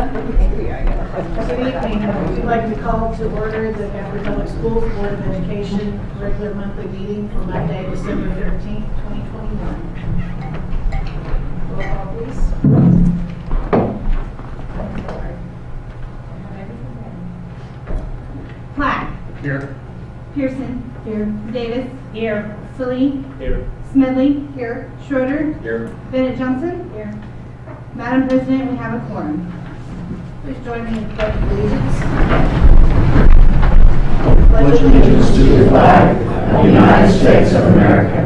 Good evening. We'd like to call to order the Guthrie Public Schools Board of Education regular monthly meeting for Monday, December 13th, 2021. Roll call, please. Platt. Here. Pearson. Here. Davis. Here. Salee. Here. Smedley. Here. Schroeder. Here. Bennett Johnson. Here. Madam President, we have a quorum. Please join me in the pledge of allegiance. Pledge allegiance to the flag of the United States of America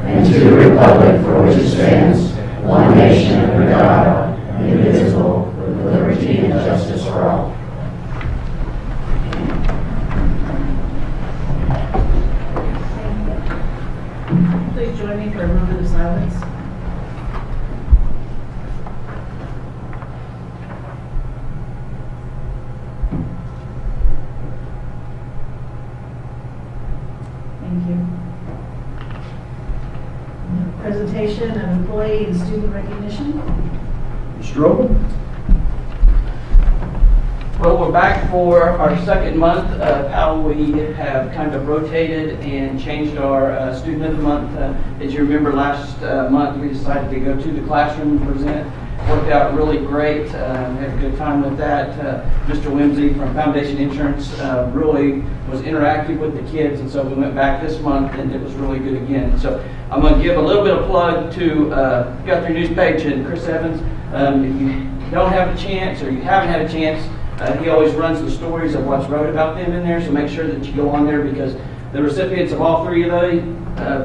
and to the republic for which it stands, one nation under God, indivisible, with liberty and justice for all. Please join me for a moment of silence. Thank you. Presentation of employee and student recognition. Mr. Rogan? Well, we're back for our second month of how we have kind of rotated and changed our Student of the Month. As you remember, last month we decided to go to the classroom and present. Worked out really great. Had a good time with that. Mr. Whimsy from Foundation Insurance really was interactive with the kids, and so we went back this month and it was really good again. So I'm going to give a little bit of plug to Guthrie News page and Chris Evans. If you don't have a chance or you haven't had a chance, he always runs the stories of what's wrote about them in there, so make sure that you go on there because the recipients of all three of those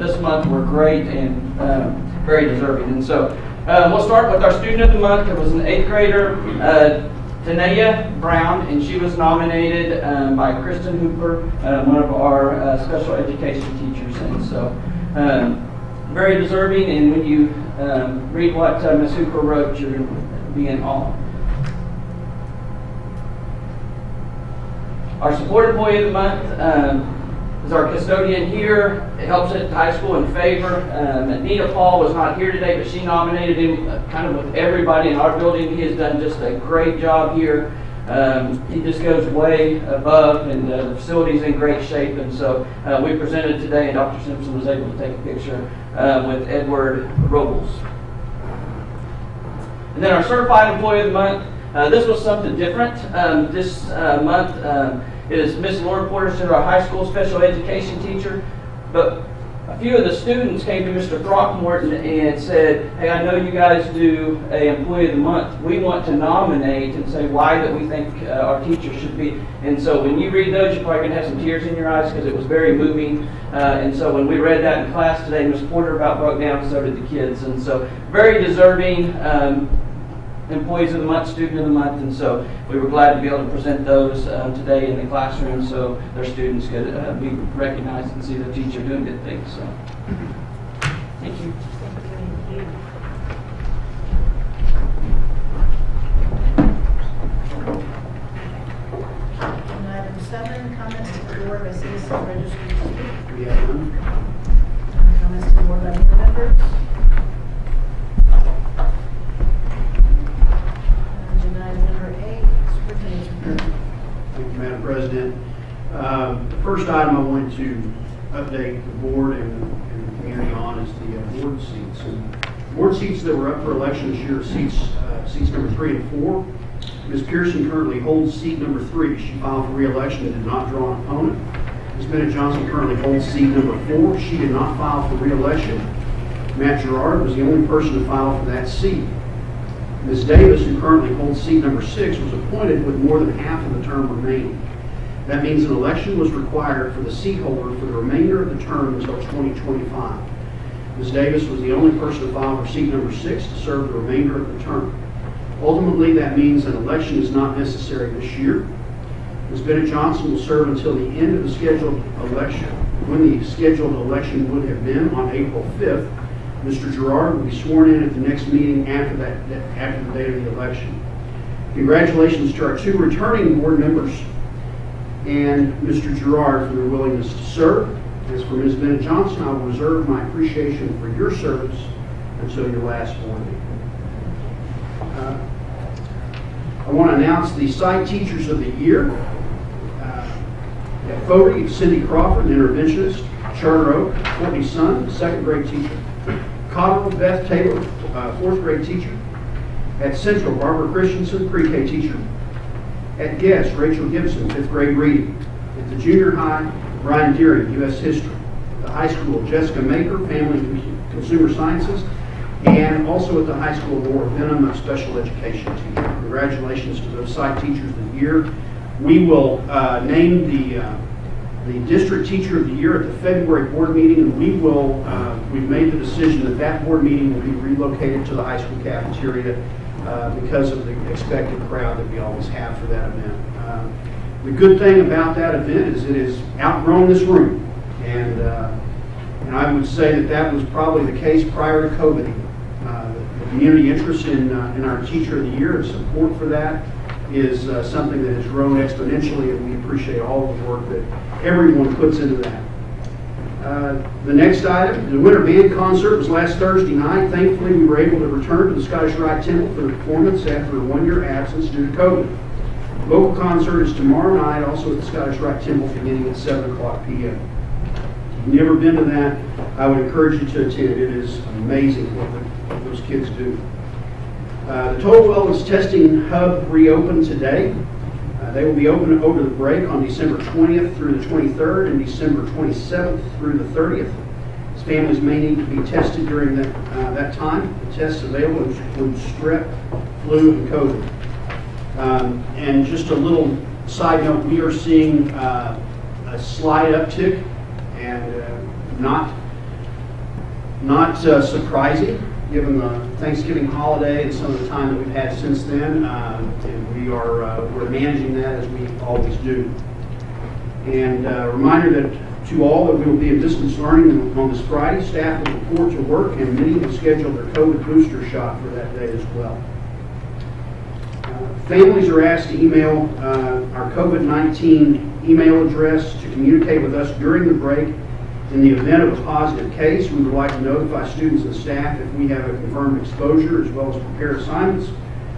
this month were great and very deserving. And so we'll start with our Student of the Month. It was an 8th grader, Tanea Brown, and she was nominated by Kristen Hooper, one of our special education teachers. And so very deserving, and when you read what Ms. Hooper wrote, you're going to be in awe. Our Support Employee of the Month is our custodian here. It helps at high school in favor. Anita Paul was not here today, but she nominated him kind of with everybody in our building. He has done just a great job here. He just goes way above, and the facility's in great shape. And so we presented today, and Dr. Simpson was able to take a picture with Edward Robles. And then our Certified Employee of the Month. This was something different. This month is Miss Laura Porter, our high school special education teacher. But a few of the students came to Mr. Throckmorton and said, hey, I know you guys do an Employee of the Month. We want to nominate and say why that we think our teachers should be. And so when you read those, you're probably going to have some tears in your eyes because it was very moving. And so when we read that in class today, Ms. Porter about broke down, so did the kids. And so very deserving Employees of the Month, Student of the Month, and so we were glad to be able to present those today in the classroom so their students could be recognized and see the teacher doing good things. So, thank you. Thank you. And item 7, comments to the board by citizen registered to speak. We have none. Comments to the board by board members. Thank you, Madam President. The first item I wanted to update the board and the community on is the board seats. And board seats that were up for election this year are seats number 3 and 4. Ms. Pearson currently holds seat number 3. She filed for re-election and did not draw an opponent. Ms. Bennett Johnson currently holds seat number 4. She did not file for re-election. Matt Gerard was the only person to file for that seat. Ms. Davis, who currently holds seat number 6, was appointed with more than half of the term remaining. That means an election was required for the seat holder for the remainder of the term until 2025. Ms. Davis was the only person to file for seat number 6 to serve the remainder of the term. Ultimately, that means an election is not necessary this year. Ms. Bennett Johnson will serve until the end of the scheduled election. When the scheduled election would have been on April 5th, Mr. Gerard will be sworn in at the next meeting after the date of the election. Congratulations to our 2 returning board members and Mr. Gerard for their willingness to serve. As for Ms. Bennett Johnson, I will reserve my appreciation for your service until your last board meeting. I want to announce the Site Teachers of the Year. At Fody, Cindy Crawford, an interventionist. Charter Oak, Courtney Sun, second grade teacher. Cotterill, Beth Taylor, fourth grade teacher. At Central, Barbara Christensen, pre-K teacher. At Guest, Rachel Gibson, fifth grade reading. At the junior high, Brian Deering, U.S. history. At the high school, Jessica Maker, family and consumer sciences. And also at the high school, Laura Benham, a special education teacher. Congratulations to those Site Teachers of the Year. We will name the District Teacher of the Year at the February board meeting, and we've made the decision that that board meeting will be relocated to the high school cafeteria because of the expected crowd that we always have for that event. The good thing about that event is it has outgrown this room, and I would say that was probably the case prior to COVID. The community interest in our Teacher of the Year and support for that is something that has grown exponentially, and we appreciate all of the work that everyone puts into that. The next item, the Winter Band Concert was last Thursday night. Thankfully, we were able to return to the Scottish Rite Temple for the performance after a one-year absence due to COVID. Local concert is tomorrow night, also at the Scottish Rite Temple, beginning at 7 o'clock p.m. If you've never been to that, I would encourage you to attend. It is amazing what those kids do. The Total Wellness Testing Hub reopened today. They will be open over the break on December 20th through the 23rd and December 27th through the 30th. As families may need to be tested during that time. The tests available include strep, flu, and COVID. And just a little side note, we are seeing a slight uptick, and not surprising given the Thanksgiving holiday and some of the time that we've had since then. And we're managing that as we always do. And a reminder that to all that we will be in distance learning on this Friday. Staff will report to work, and many have scheduled their COVID booster shot for that day as well. Families are asked to email our COVID-19 email address to communicate with us during the break. In the event of a positive case, we would like to notify students and staff if we have a confirmed exposure, as well as prepare assignments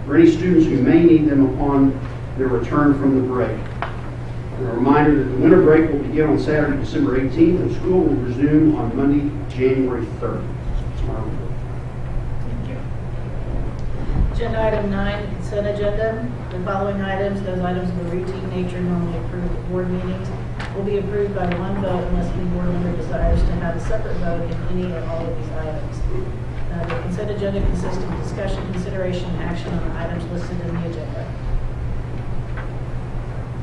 for any students who may need them upon their return from the break. And a reminder that the winter break will begin on Saturday, December 18th, and school will resume on Monday, January 3rd. That's my report. Thank you. Agenda item 9, the consent agenda. The following items, those items of a routine nature normally approved at board meetings, will be approved by one vote unless any board member desires to have a separate vote in any or all of these items. The consent agenda consists of discussion, consideration, and action on the items listed in the agenda.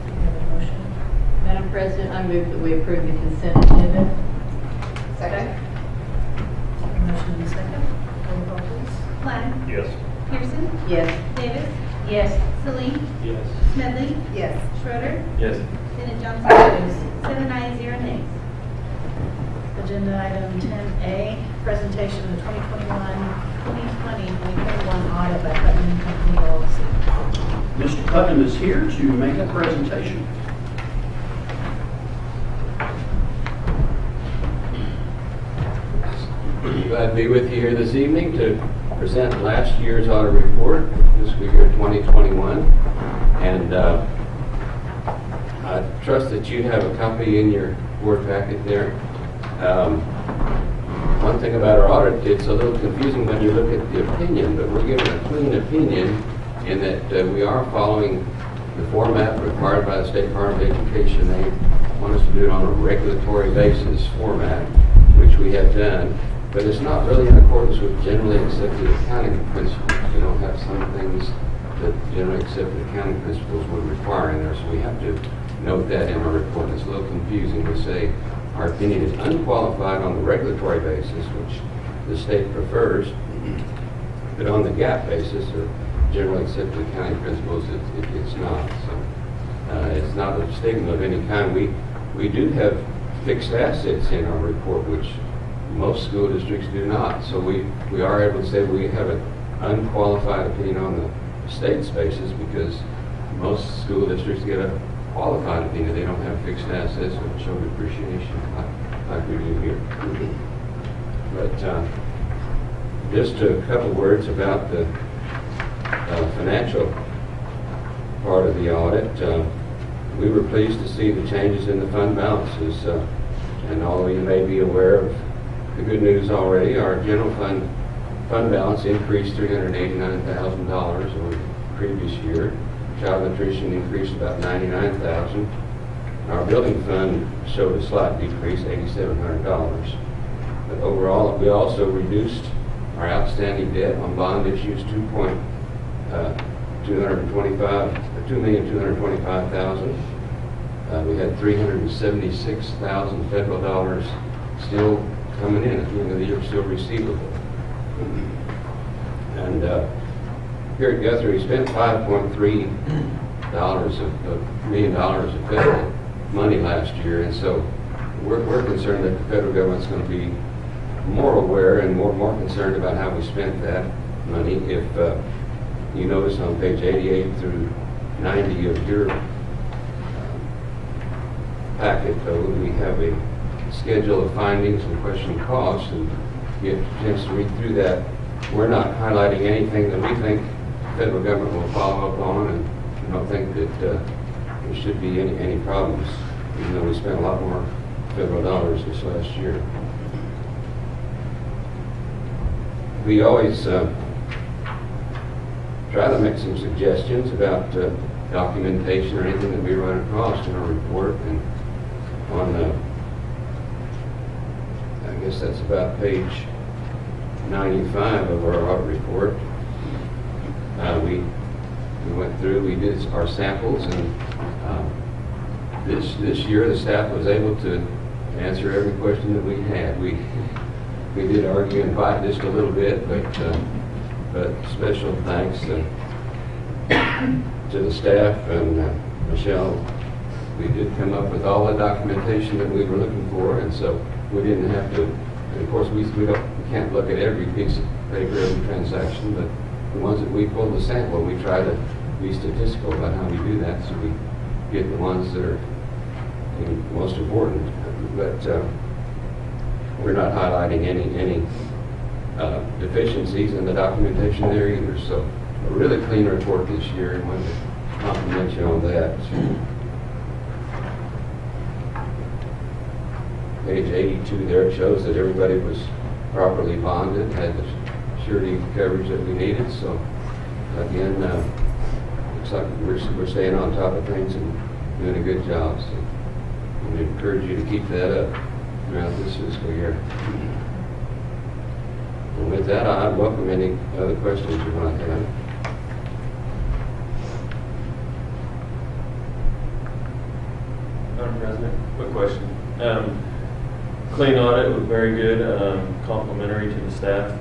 Do you have a motion? Madam President, I move that we approve the consent agenda. Second. A motion and a second. Roll call, please. Klein. Yes. Pearson. Yes. Davis. Yes. Celine. Yes. Smedley. Yes. Schroeder. Yes. Bennett Johnson. Yes. 7 ayes, 0 nays. Agenda item 10A, presentation of the 2020-2021 audit by Putnam Company LLC. Mr. Putnam is here to make a presentation. Glad to be with you here this evening to present last year's audit report, fiscal year 2021. And I trust that you have a copy in your board packet there. One thing about our audit, it's a little confusing when you look at the opinion, but we're given a clean opinion in that we are following the format required by the State Department of Education. They want us to do it on a regulatory basis format, which we have done. But it's not really in accordance with generally accepted accounting principles. We don't have some things that generally accepted accounting principles would require in there, so we have to note that in our report. It's a little confusing. We say our opinion is unqualified on the regulatory basis, which the state prefers, but on the GAAP basis, or generally accepted accounting principles, it's not. So it's not a statement of any kind. We do have fixed assets in our report, which most school districts do not. So we are able to say we have an unqualified opinion on the state's basis because most school districts get a qualified opinion. They don't have fixed assets or show depreciation like we do here. But just a couple words about the financial part of the audit. We were pleased to see the changes in the fund balances, and although you may be aware of the good news already, our general fund balance increased $389,000 over the previous year. Child nutrition increased about $99,000. Our building fund showed a slight decrease, $8,700. But overall, we also reduced our outstanding debt on bond issues $2,225,000. We had $376,000 federal dollars still coming in at the end of the year, still receivable. And here at Guthrie, we spent $5.3 million of federal money last year, and so we're concerned that the federal government's going to be more aware and more concerned about how we spent that money. If you notice on page 88 through 90 of your packet, though, we have a schedule of findings and question costs, and you get a chance to read through that. We're not highlighting anything that we think the federal government will follow up on, and we don't think that there should be any problems, even though we spent a lot more federal dollars this last year. We always try to make some suggestions about documentation or anything that we run across in our report, and on I guess that's about page 95 of our audit report. We went through, we did our samples, and this year the staff was able to answer every question that we had. We did argue and fight just a little bit, but special thanks to the staff and Michelle. We did come up with all the documentation that we were looking for, and so we didn't have to. And of course, we can't look at every piece of paper, every transaction, but the ones that we pulled the sample, we try to be statistical about how we do that, so we get the ones that are most important. But we're not highlighting any deficiencies in the documentation there either. So a really clean report this year, and wanted to compliment you on that. Page 82 there shows that everybody was properly bonded, had the surety coverage that we needed. So again, looks like we're staying on top of things and doing a good job. So I would encourage you to keep that up throughout this fiscal year. And with that, I welcome any other questions you might have. Madam President, quick question. Clean audit was very good, complimentary to the staff.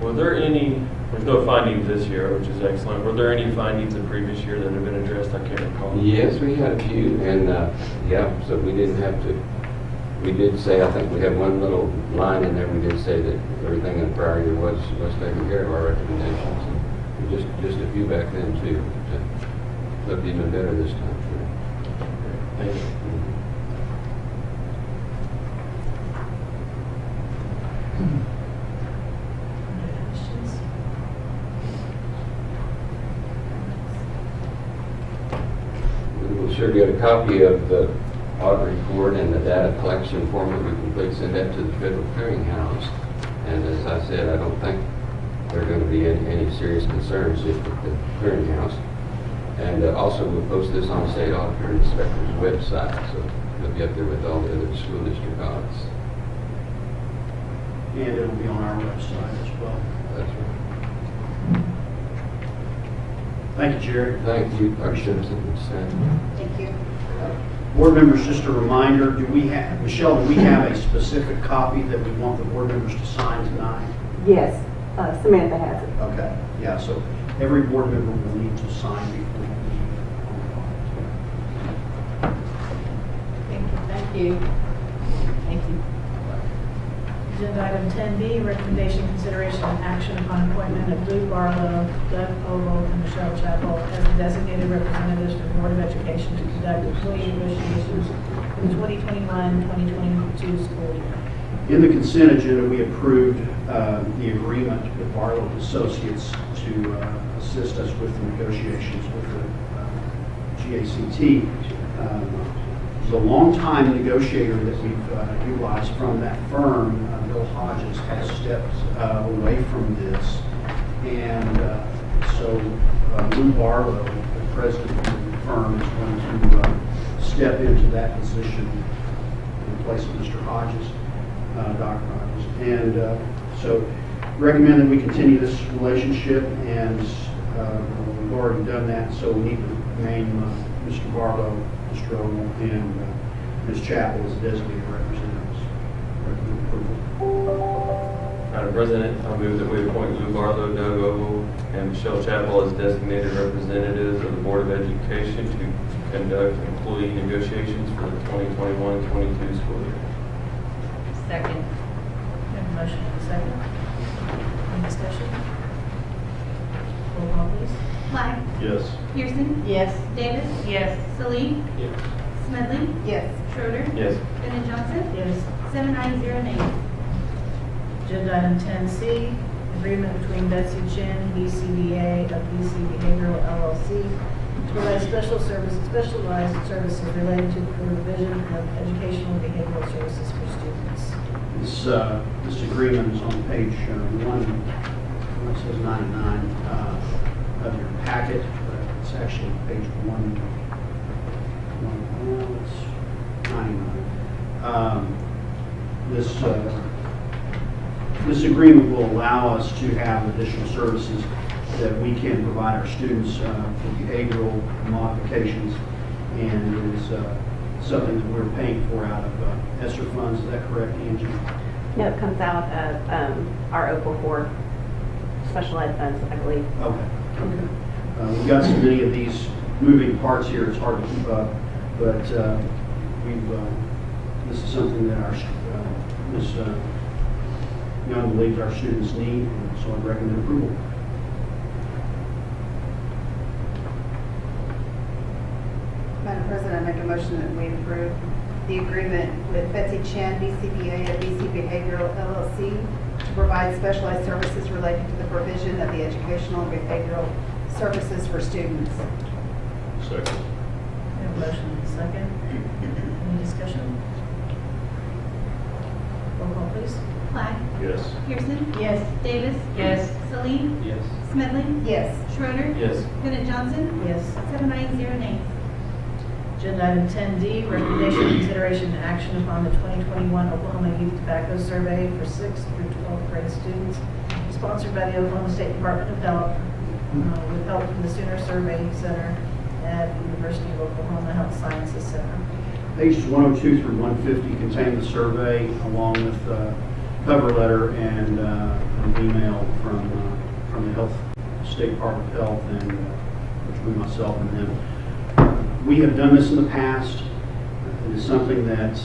Were there any, there's no findings this year, which is excellent. Were there any findings in previous year that have been addressed? I can't recall. Yes, we had a few, and yeah, so we didn't have to, we did say, I think we had one little line in there, we did say that everything in the prior year was taken care of, our recommendations. And just a few back then too, but looked even better this time. Thank you. We'll sure get a copy of the audit report and the data collection form that we complete, send that to the Federal Clearinghouse. And as I said, I don't think there are going to be any serious concerns with the Clearinghouse. And also we'll post this on the State Auditor and Inspector's website, so it'll be up there with all the other school district audits. And it'll be on our website as well. That's right. Thank you, Jerry. Thank you, Dr. Simpson. Thank you. Board members, just a reminder, Michelle, do we have a specific copy that we want the board members to sign tonight? Yes, Samantha has it. Okay, yeah, so every board member will need to sign before we leave. Thank you. Thank you. Agenda item 10B, recommendation, consideration, and action upon appointment of Lou Barlow, Doug Ogle, and Michelle Chappell as the designated representatives to the Board of Education to conduct employee negotiations for the 2021-2022 school year. In the consent agenda, we approved the agreement with Barlow Associates to assist us with the negotiations with the GACT. The long-time negotiator that we've utilized from that firm, Bill Hodges, has stepped away from this. And so Lou Barlow, the president of the firm, is going to step into that position in place of Mr. Hodges, Dr. Hodges. And so recommend that we continue this relationship, and we've already done that, so we need to name Mr. Barlow, Mr. Ogle, and Ms. Chappell as designated representatives. Recommend approval. Madam President, I move that we appoint Lou Barlow, Doug Ogle, and Michelle Chappell as designated representatives of the Board of Education to conduct employee negotiations for the 2021-22 school year. Second. We have a motion and a second. Any discussion? Roll call, please. Black, Yes. Pearson, Yes. Davis, Yes. Salee, Yes. Smedley, Yes. Schroeder, Yes. Bennett Johnson, Yes. 7 ayes, 0 nays. Agenda item 10C, agreement between Betsy Chin, BCBA of BC Behavioral LLC to provide specialized services related to the provision of educational and behavioral services for students. This agreement is on page 1, it says 99 of your packet, but it's actually page 1. It's 99. This agreement will allow us to have additional services that we can provide our students for behavioral modifications, and it is something that we're paying for out of ESSER funds. Is that correct, Angie? No, it comes out of our Oklahoma special ed funds, I believe. Okay. We've got so many of these moving parts here, it's hard to keep up, but this is something that Ms. Young believes our students need, and so I recommend approval. Madam President, I make a motion that we approve the agreement with Betsy Chan, BCBA of BC Behavioral LLC to provide specialized services relating to the provision of the educational and behavioral services for students. Second. We have a motion and a second. Any discussion? Roll call, please. Black, Yes. Pearson, Yes. Davis, Yes. Salee, Yes. Smedley, Yes. Schroeder, Yes. Bennett Johnson, Yes. 7 ayes, 0 nays. Agenda item 10D, recommendation, consideration, and action upon the 2021 Oklahoma Youth Tobacco Survey for 6th through 12th grade students, sponsored by the Oklahoma State Department of Health, with help from the Sooner Survey Center at the University of Oklahoma Health Sciences Center. Pages 102 through 150 contain the survey along with cover letter and an email from the State Department of Health and between myself and them. We have done this in the past. It is something that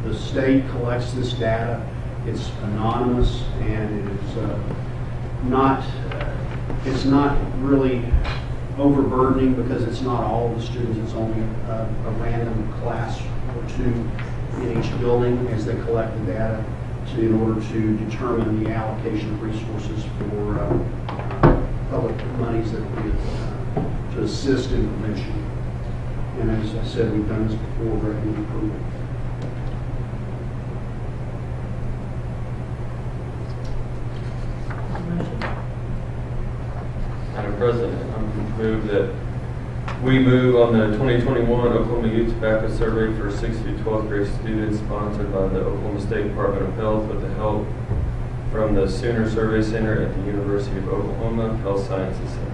the state collects this data. It's anonymous, and it is it's not really overburdening because it's not all of the students. It's only a random class or two in each building as they collect the data in order to determine the allocation of resources for public monies that will be to assist in prevention. And as I said, we've done this before, recommend approval. Madam President, I move that we move on the 2021 Oklahoma Youth Tobacco Survey for 6th through 12th grade students, sponsored by the Oklahoma State Department of Health with the help from the Sooner Survey Center at the University of Oklahoma Health Sciences Center.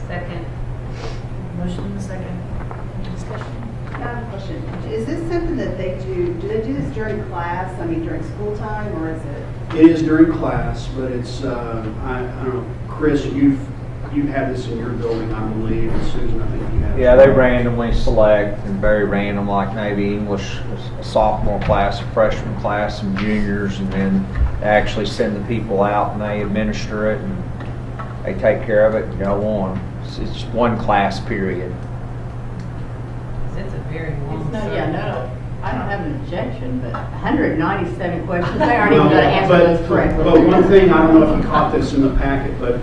Second. Motion and a second. Any discussion? I have a question. Is this something that they do they do this during class, I mean during school time, or is it? It is during class, but it's, I don't know, Chris, you've had this in your building, I believe, and Susan, I think you have. Yeah, they randomly select, and very random, like maybe English, a sophomore class, a freshman class, some juniors, and then they actually send the people out and they administer it, and they take care of it and go on. It's one class period. It's a very long No, survey. yeah, no, I don't have an objection, but 197 questions, they aren't even going to answer But- those correctly. But one thing, I don't know if you caught this in the packet, but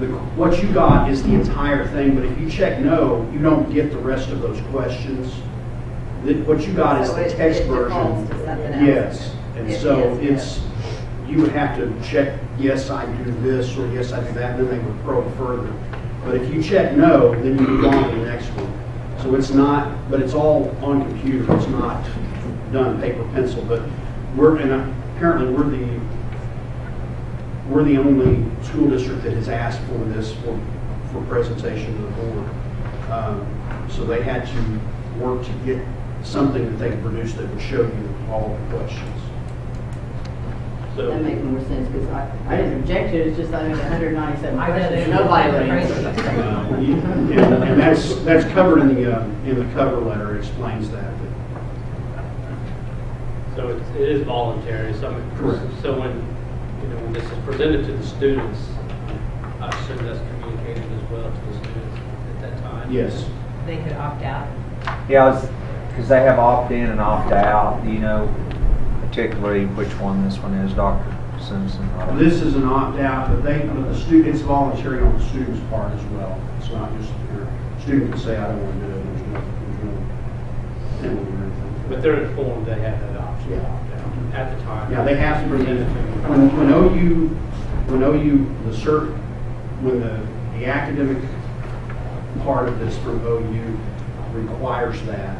what you got is the entire thing, but if you check no, you don't get the rest of those questions. What you got is So the it text defaults version. to something else. Yes, and It so is, it's, you would have to check, yes, I do this, or yes, I do that, and then they would probe further. But if you check no, then you move on to the next one. So it's not, but it's all on computer, it's not done paper pencil, but apparently we're the only school district that has asked for this for presentation to the board. So they had to work to get something that they could produce that would show you all the questions. So, That makes more sense, because I didn't object to it, it's just I think 197 I got it. questions, nobody would Crazy. answer that. and that's covered in the cover letter. It explains that. So it is voluntary. Correct. So when this is presented to the students, I assume that's communicated as well to the students at that time. Yes. They could opt out. Yeah, because they have opt-in and opt-out. Do you know particularly which one this one is, Dr. Simpson? This is an opt-out, but it's voluntary on the student's part as well. It's not just the parent. Student can say, I don't want to do it. There's no penalty or anything. But they're informed they have that option to Yeah. opt out at the time. Yeah, they have to present it to when the academic part of this from OU requires that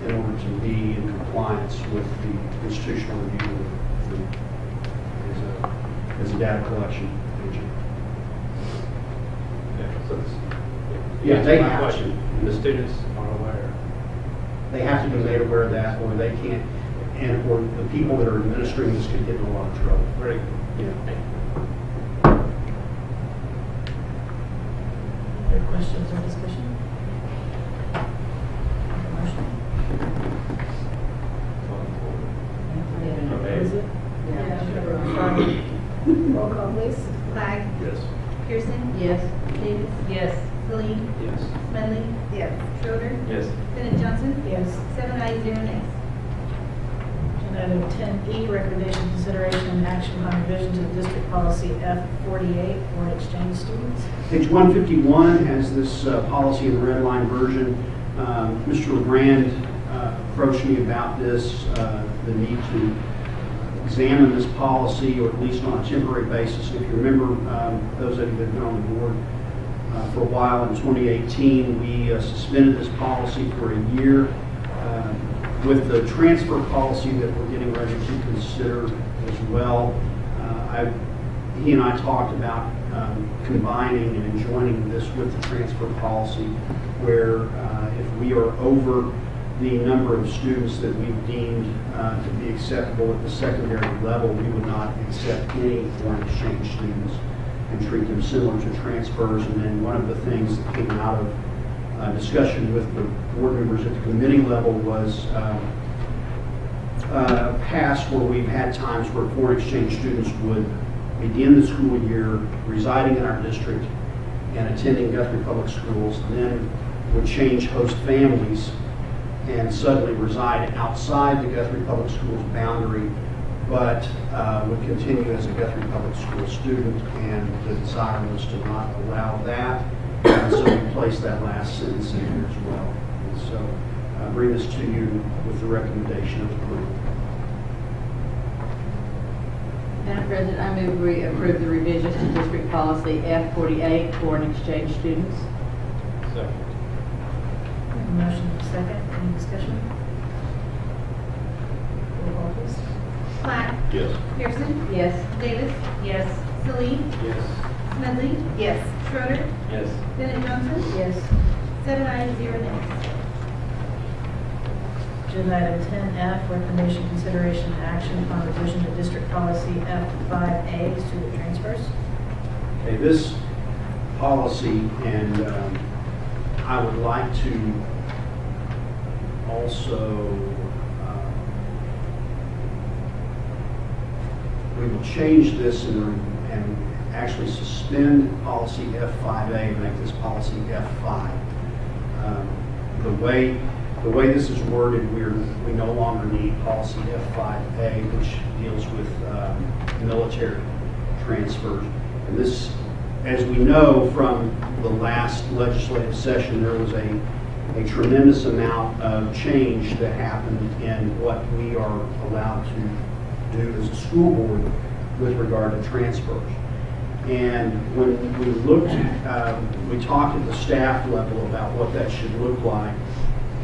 in order to be in compliance with the institutional review as a data collection agent. So Yeah, they my have to. question. The students are aware. They have to be made aware of that, or they can't, or the people that are administering this could get in a lot of trouble. Very good. Yeah. Other questions or discussion? Motion? Okay. Is it? Yeah. Roll call, please. Clyde. Yes. Pearson. Yes. Davis. Yes. Celine. Yes. Smedley. Yes. Schroeder. Yes. Bennett Johnson. Yes. 7 ayes, 0 nays. Agenda item 10E, recommendation, consideration, and action on revision to the district policy F48 for exchange students. Page 151 has this policy in the red line version. Mr. LeGrand approached me about this, the need to examine this policy, or at least on a temporary basis. If you remember, those of you that have been on the board for a while, in 2018, we suspended this policy for a year. With the transfer policy that we're getting ready to consider as well, he and I talked about combining and joining this with the transfer policy, where if we are over the number of students that we've deemed to be acceptable at the secondary level, we would not accept any foreign exchange students and treat them similar to transfers. And then one of the things that came out of discussion with the board members at the committee level was past where we've had times where foreign exchange students would begin the school year residing in our district and attending Guthrie Public Schools, then would change host families and suddenly reside outside the Guthrie Public Schools boundary, but would continue as a Guthrie Public School student, and the desire was to not allow that. And so we placed that last sentence in here as well. And so I bring this to you with the recommendation of approval. Madam President, I move we approve the revisions to district policy F48 foreign exchange students. Second. Motion second, any discussion? Roll call, please. Clyde. Yes. Pearson. Yes. Davis. Yes. Celine. Yes. Smedley. Yes. Schroeder. Yes. Bennett Johnson. Yes. 7 ayes, 0 nays. Agenda item 10F, recommendation, consideration, and action upon revision to district policy F5A, student transfers. Okay, this policy, and I would like to also, we will change this and actually suspend policy F5A and make this policy F5. The way this is worded, we no longer need policy F5A, which deals with military transfers. And this as we know from the last legislative session, there was a tremendous amount of change that happened in what we are allowed to do as a school board with regard to transfers. And when we looked, we talked at the staff level about what that should look like.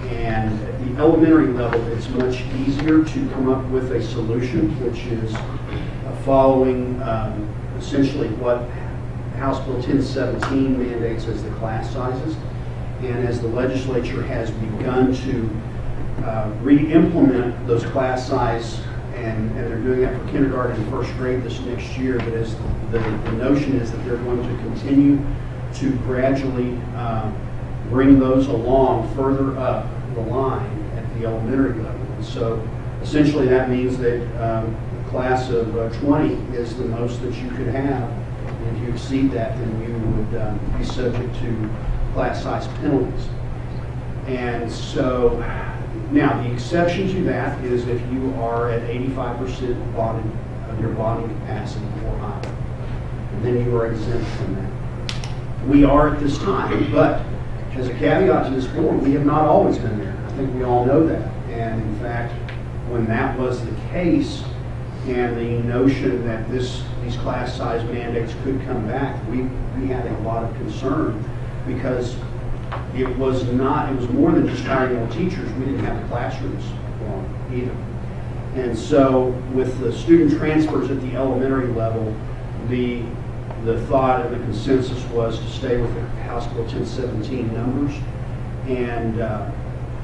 And at the elementary level, it's much easier to come up with a solution, which is following essentially what House Bill 1017 mandates as the class sizes. And as the legislature has begun to re-implement those class size, and they're doing that for kindergarten and first grade this next year, but as the notion is that they're going to continue to gradually bring those along further up the line at the elementary level. And so essentially that means that a class of 20 is the most that you could have. And if you exceed that, then you would be subject to class size penalties. And so now the exception to that is if you are at 85% bonded of your bonding capacity or higher, then you are exempt from that. We are at this time, but as a caveat to this board, we have not always been there. I think we all know that. And in fact, when that was the case, and the notion that these class size mandates could come back, we had a lot of concern, because it was more than just hiring more teachers. We didn't have the classrooms for either. And so with the student transfers at the elementary level, the thought and the consensus was to stay with the House Bill 1017 numbers. And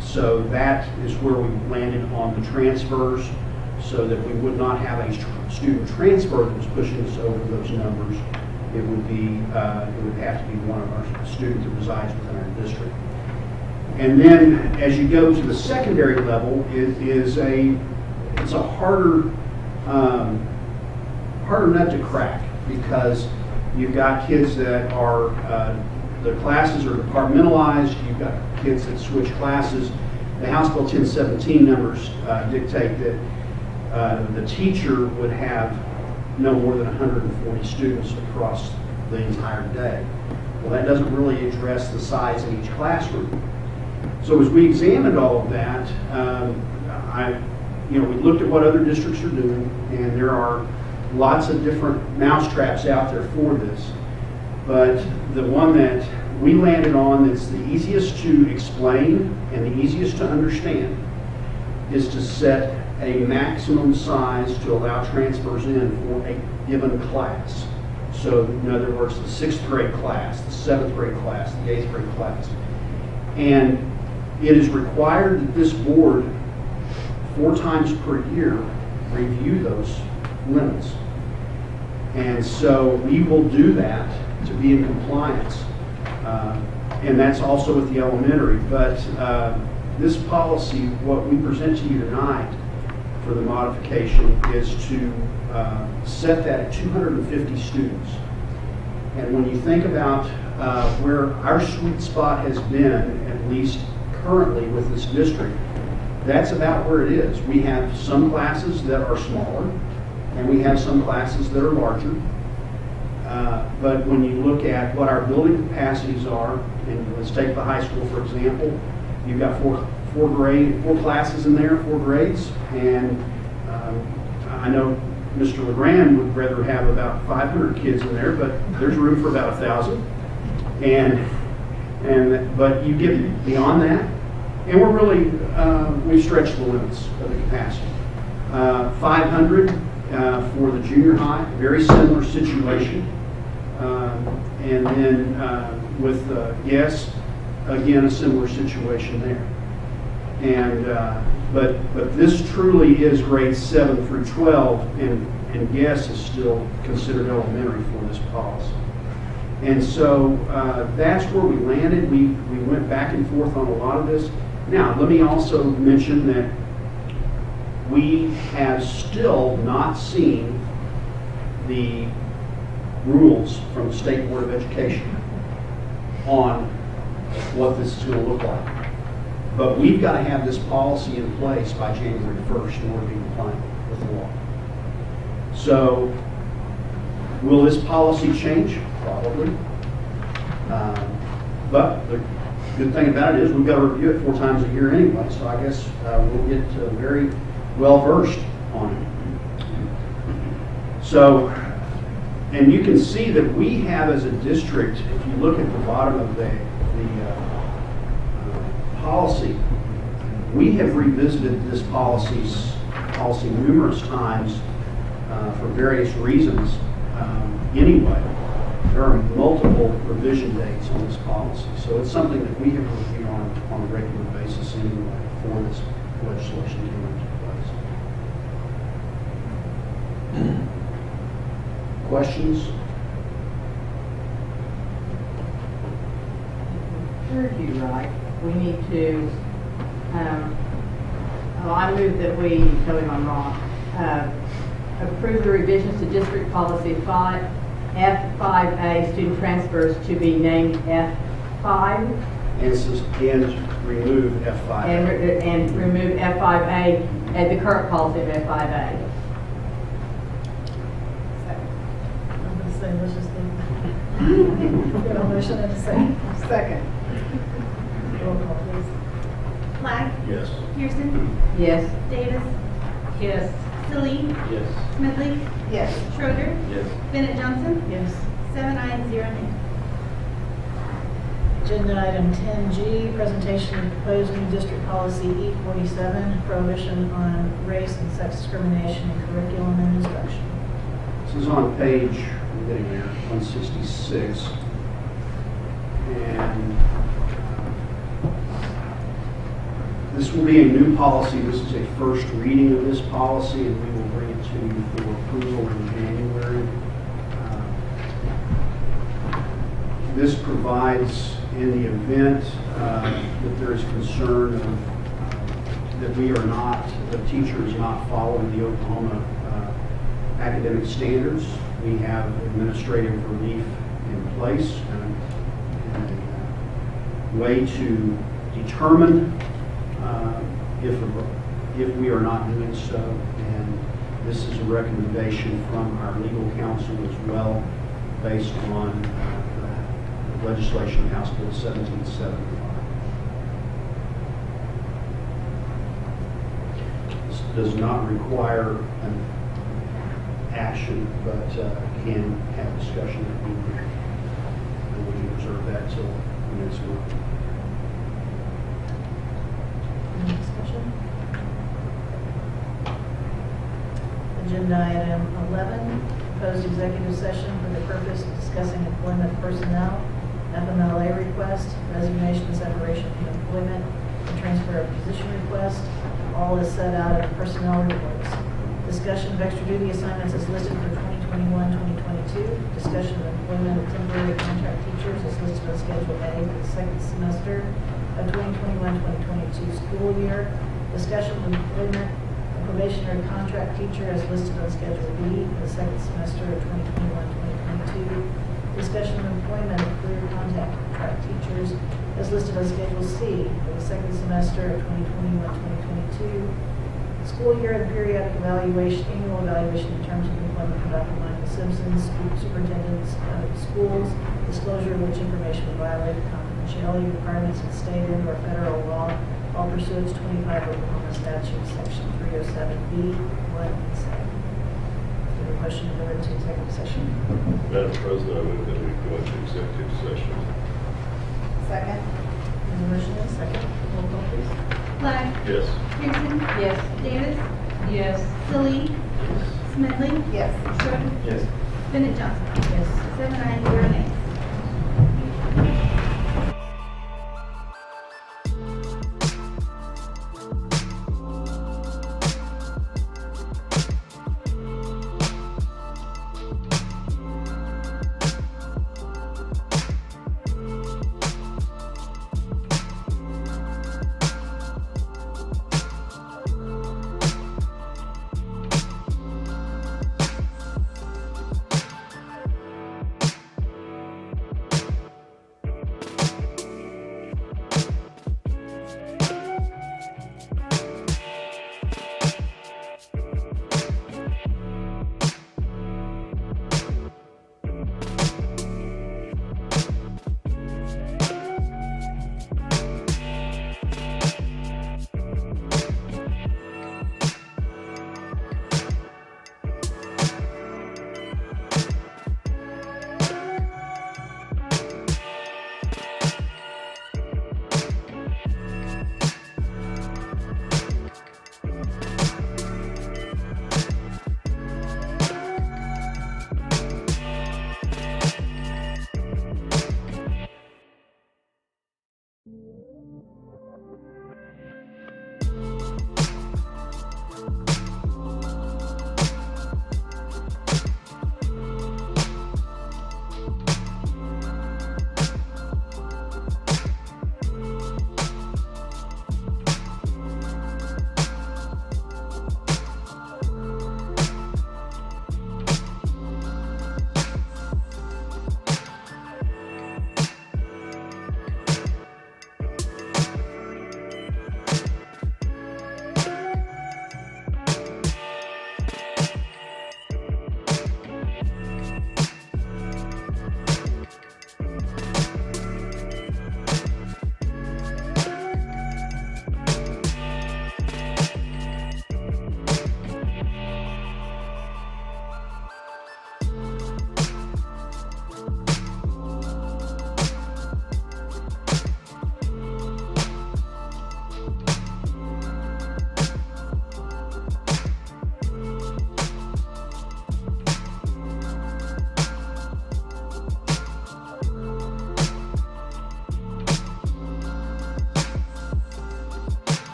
so that is where we landed on the transfers, so that we would not have a student transfer that was pushing us over those numbers. It would have to be one of our students that resides within our district. And then as you go to the secondary level, it's a harder nut to crack, because you've got kids that are the classes are departmentalized. You've got kids that switch classes. The House Bill 1017 numbers dictate that the teacher would have no more than 140 students across the entire day. Well, that doesn't really address the size in each classroom. So as we examined all of that, we looked at what other districts are doing, and there are lots of different mousetraps out there for this. But the one that we landed on that's the easiest to explain and the easiest to understand is to set a maximum size to allow transfers in for a given class. So in other words, the 6th grade class, the 7th grade class, the 8th grade class. And it is required that this board 4 times per year review those limits. And so we will do that to be in compliance. And that's with the elementary. But this policy, what we present to you tonight for the modification, is to set that at 250 students. And when you think about where our sweet spot has been, at least currently with this district, that's about where it is. We have some classes that are smaller, and we have some classes that are larger. But when you look at what our building capacities are, and let's take the high school for example, you've got four classes in there, 4 grades, and I know Mr. LeGrand would rather have about 500 kids in there, but there's room for about 1,000. But you get beyond that, and we're really we've stretched the limits of the capacity. 500 for the junior high, very similar situation. And then with Yes, again a similar situation there. And but this truly is grades 7 through 12, and Yes is still considered elementary for this policy. And so that's where we landed. We went back and forth on a lot of this. Now, let me also mention that we have still not seen the rules from the State Board of Education on what this is going to look like. But we've got to have this policy in place by January 1st in order to be compliant with the law. So, will this policy change? probably. But the good thing about it is we've got to review it 4 times a year anyway, so I guess we'll get very well versed on it. So, and you can see that we have as a district, if you look at the bottom of the policy, we have revisited this policy numerous times for various reasons. Anyway, there are multiple revision dates on this policy, so it's something that we have reviewed on a regular basis anyway before this legislation came into place. Questions? Heard you right. We need to, I move that we, tell me if I'm wrong, approve the revisions to District Policy F5A, student transfers to be named F5. And remove F5. And remove F5A and the current policy of F5A. I'm going to say, let's just leave. Get a motion and a second. Second. Roll call, please. Black, Yes. Pearson, Yes. Davis, Yes. Salee, Yes. Smedley, Yes. Schroeder, Yes. Bennett Johnson, Yes. 7 ayes, 0 nays. Agenda item 10G, presentation of proposed new district policy E47, prohibition on race and sex discrimination in curriculum and instruction. This is on page, I'm getting there, 166. And this will be a new policy. This is a first reading of this policy, and we will bring it to you for approval in January. This provides, in the event that there is concern that we are not, the teacher is not following the Oklahoma academic standards, we have administrative relief in place and a way to determine if we are not doing so. And this is a recommendation from our legal counsel as well, based on the legislation House Bill 1775. This does not require an action, but can have discussion if needed. And we can reserve that till the next month. Any discussion? Agenda item 11, proposed executive session for the purpose of discussing employment personnel, FMLA request, resignation, separation from employment, and transfer of position request. All is set out in the personnel reports. Discussion of extra duty assignments is listed for 2021-2022. Discussion of employment of temporary contract teachers is listed on Schedule A for the second semester of 2021-2022 school year. Discussion of employment of probationary contract teacher is listed on Schedule B for the second semester of 2021-2022. Discussion of employment of career contract teachers is listed on Schedule C for the second semester of 2021-2022. School year and periodic evaluation, annual evaluation in terms of employment conducted by Michael Simpson, superintendents of schools, disclosure of which information would violate the confidentiality requirements of state and or federal law, all pursuant to 25 Oklahoma statute, section 307B, 1 and 7. Is there a motion to go into executive session? Madam President, I move that we go into executive session. Second. There's a motion and a second. Roll call, please. Black, Yes. Pearson, Yes. Davis, Yes. Salee, Smedley, Yes. Schroeder, Yes. Bennett Johnson, Yes. 7 ayes, 0 nays.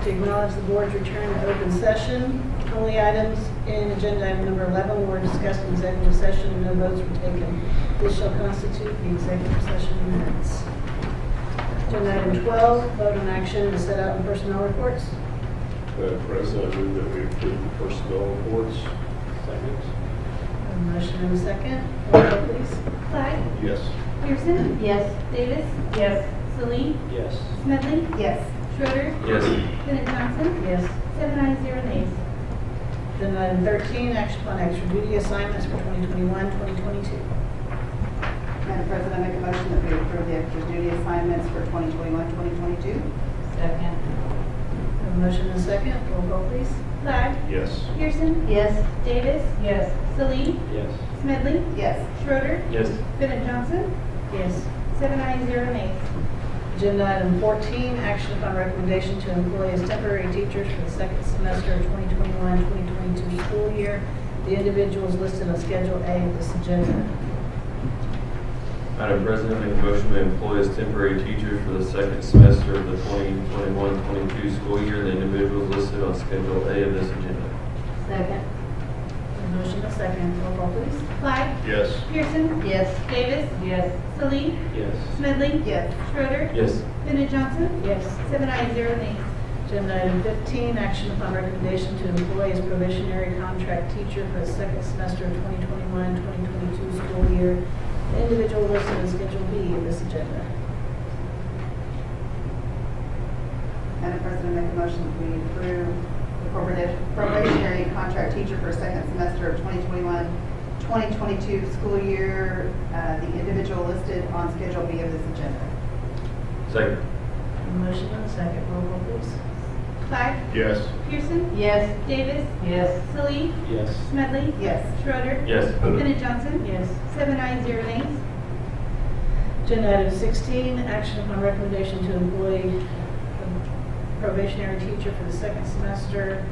to acknowledge the board's return to open session. Only items in agenda item number 11 were discussed in executive session and no votes were taken. This shall constitute the executive session minutes. Agenda item 12, vote on action to set out in personnel reports. Madam President, I move that we approve the personnel reports. Second. A motion and a second. Roll call, please. Clyde, Yes. Pearson, Yes. Davis, Yes. Salee, Yes. Smedley, Yes. Schroeder, Yes. Bennett Johnson, Yes. 7 ayes, 0 nays. Agenda item 13, action upon extra duty assignments for 2021-2022. Madam President, I make a motion that we approve the extra duty assignments for 2021-2022. Second. A motion and a second. Roll call, please. Clyde, Yes. Pearson, Yes. Davis, Yes. Salee, Yes. Smedley, Yes. Schroeder, Yes. Bennett Johnson, Yes. 7 ayes, 0 nays. Agenda item 14, action upon recommendation to employ as temporary teachers for the second semester of 2021-2022 school year. The individuals listed on Schedule A of this agenda. Madam President, make a motion to employ as temporary teachers for the second semester of the 2021-22 school year, the individuals listed on Schedule A of this agenda. Second. A motion and a second. Roll call, please. Clyde, Yes. Pearson, Yes. Davis, Yes. Salee, Yes. Smedley, Yes. Schroeder, Yes. Bennett Johnson, Yes. 7 ayes, 0 nays. Agenda item 15, action upon recommendation to employ as probationary contract teacher for the second semester of 2021-2022 school year. The individual listed on Schedule B of this agenda. Madam President, I make a motion that we approve the probationary contract teacher for second semester of 2021-2022 school year, the individual listed on Schedule B of this agenda. Second. A motion and a second. Roll call, please. Clyde, Yes. Pearson, Yes. Davis, Yes. Salee, Yes. Smedley, Yes. Schroeder, Yes. Bennett Johnson, Yes. 7 ayes, 0 nays. Agenda item 16, action upon recommendation to employ a probationary teacher for the second semester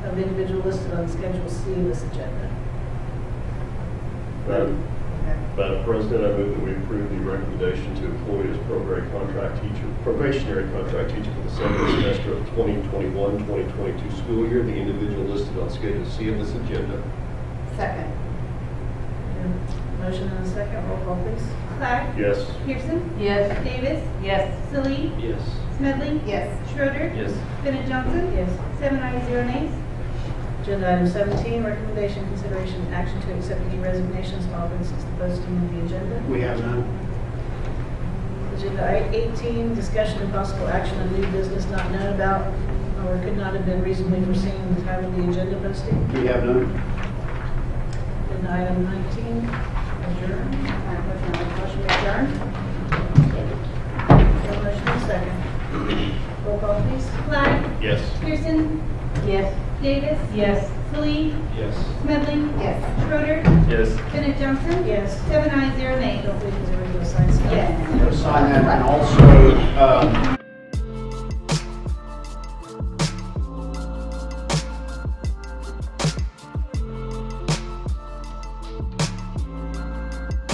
of the individual listed on Schedule C of this agenda. Madam President, I move that we approve the recommendation to employ as probationary contract teacher for the second semester of 2021-2022 school year, the individual listed on Schedule C of this agenda. Second. Motion and a second. Roll call, please. Clyde, Yes. Pearson, Yes. Davis, Yes. Salee, Yes. Smedley, Yes. Schroeder, Yes. Bennett Johnson, Yes. 7 ayes, 0 nays. Agenda item 17, recommendation, consideration, and action to accept any resignations filed since the posting of the agenda. We have none. Agenda 18, discussion and possible action on new business not known about or could not have been reasonably foreseen at the time of the agenda posting. We have none. Agenda item 19, adjourn. Madam President, I make a motion to adjourn. A motion and a second. Roll call, please. Clyde, Yes. Pearson, Yes. Davis, Yes. Salee, Yes. Smedley, Yes. Schroeder, Yes. Bennett Johnson, Yes. 7 ayes, 0 nays. Don't believe there's a regular sign. Yes. Sign that, and also,